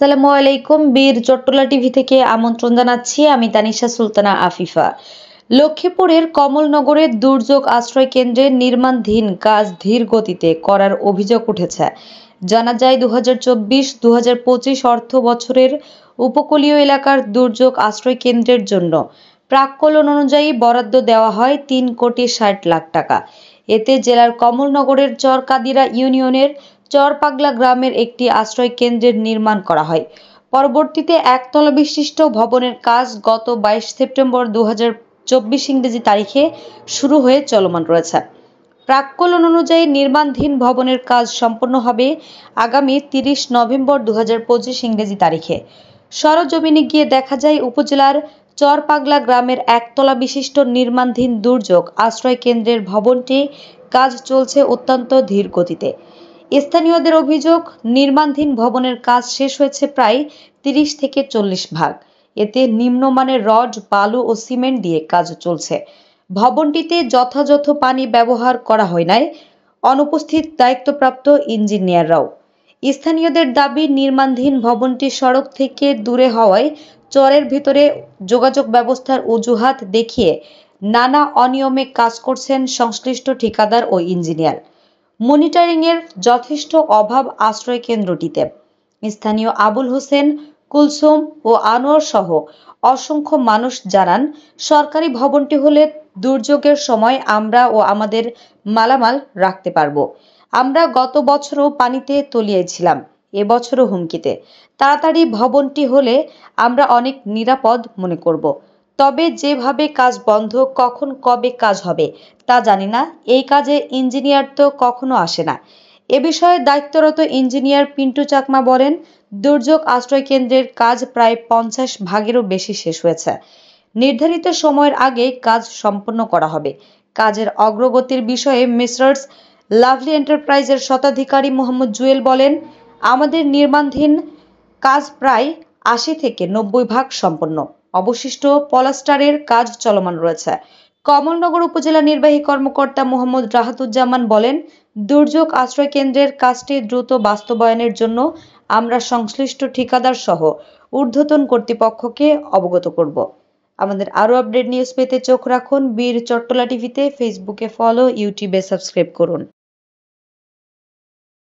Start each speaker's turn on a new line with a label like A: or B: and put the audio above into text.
A: আসসালামু আলাইকুম। বীর চট্টলা টিভি থেকে আমন্ত্রণ জানাচ্ছি। আমি তানিশা সুলতানা আফিফা। লক্ষ্মীপুরের কমলনগরের দুর্যোগ আশ্রয় কেন্দ্রের নির্মাণাধীন কাজ ধীর গতিতে করার অভিযোগ উঠেছে। জানা যায় 2024-2025 অর্থ বছরের উপকূলীয় এলাকার দুর্যোগ আশ্রয় কেন্দ্রের জন্য প্রাক্কলন অনুযায়ী বরাদ্দ দেওয়া হয় 3,60,00,000 টাকা। এতে জেলার কমলনগরের চরকাদিরা ইউনিয়নের চরপাগলা গ্রামের একটি আশ্রয় কেন্দ্রের নির্মাণ করা হয়। পরবর্তীতে একতলা বিশিষ্ট ভবনের কাজ গত 22 সেপ্টেম্বর 2024 ইংরেজি তারিখে শুরু হয়ে চলমান রয়েছে। প্রাক্কলন অনুযায়ী নির্মাণাধীন ভবনের কাজ সম্পন্ন হবে আগামী 30 নভেম্বর 2025 ইংরেজি তারিখে। সরজমিনে গিয়ে দেখা যায় উপজেলার চরপাগলা গ্রামের একতলা বিশিষ্ট নির্মাণাধীন দুর্যোগ আশ্রয় কেন্দ্রের ভবনটি কাজ চলছে অত্যন্ত ধীর গতিতে। স্থানীয়দের অভিযোগ, নির্মাণাধীন ভবনের কাজ শেষ হয়েছে প্রায় 30 থেকে 40 ভাগ। এতে নিম্নমানের রড, বালু ও সিমেন্ট দিয়ে কাজ চলছে। ভবনটিতে যথাযথ পানি ব্যবহার করা হয় নাই, অনুপস্থিত দায়িত্বপ্রাপ্ত ইঞ্জিনিয়াররাও। স্থানীয়দের দাবি, নির্মাণাধীন ভবনটি সড়ক থেকে দূরে হওয়ায় চরের ভিতরে যোগাযোগ ব্যবস্থার অজুহাত দেখিয়ে নানা অনিয়মে কাজ করছেন সংশ্লিষ্ট ঠিকাদার ও ইঞ্জিনিয়ার। মনিটরিংয়ের যথেষ্ট অভাব আশ্রয় কেন্দ্রটিতে। স্থানীয় আবুল হোসেন, কুলসুম ও আনোয়ার সহ অসংখ্য মানুষ জানান, সরকারি ভবনটি হলে দুর্যোগের সময় আমরা ও আমাদের মালামাল রাখতে পারবো। আমরা গত বছরও পানিতে তলিয়েছিলাম, এবছরও হুমকিতে। তাড়াতাড়ি ভবনটি হলে আমরা অনেক নিরাপদ মনে করব। তবে যেভাবে কাজ বন্ধ, কখন কবে কাজ হবে তা জানি না। এই কাজে ইঞ্জিনিয়ার তো কখনো আসে না। এ বিষয়ে দায়িত্বরত ইঞ্জিনিয়ার পিন্টু চাকমা বলেন, দুর্যোগ আশ্রয় কেন্দ্রের কাজ প্রায় 50 ভাগেরও বেশি শেষ হয়েছে। নির্ধারিত সময়ের আগে কাজ সম্পন্ন করা হবে। কাজের অগ্রগতির বিষয়ে মিস্টার্স লাভলি এন্টারপ্রাইজের স্বত্বাধিকারী মোহাম্মদ জুয়েল বলেন, আমাদের নির্মাণাধীন কাজ প্রায় 80 থেকে 90 ভাগ সম্পন্ন। অবশিষ্ট পলাস্টারের কাজ চলমান রয়েছে। কমলনগর উপজেলা নির্বাহী কর্মকর্তা মোহাম্মদ রাহাতুজ্জামান বলেন, দুর্যোগ আশ্রয় কেন্দ্রের কাজটি দ্রুত বাস্তবায়নের জন্য আমরা সংশ্লিষ্ট ঠিকাদার সহ ঊর্ধ্বতন কর্তৃপক্ষকে অবগত করব। আমাদের আরও আপডেট নিউজ পেতে চোখ রাখুন বীর চট্টলা টিভিতে। ফেসবুকে ফলো, ইউটিউবে সাবস্ক্রাইব করুন।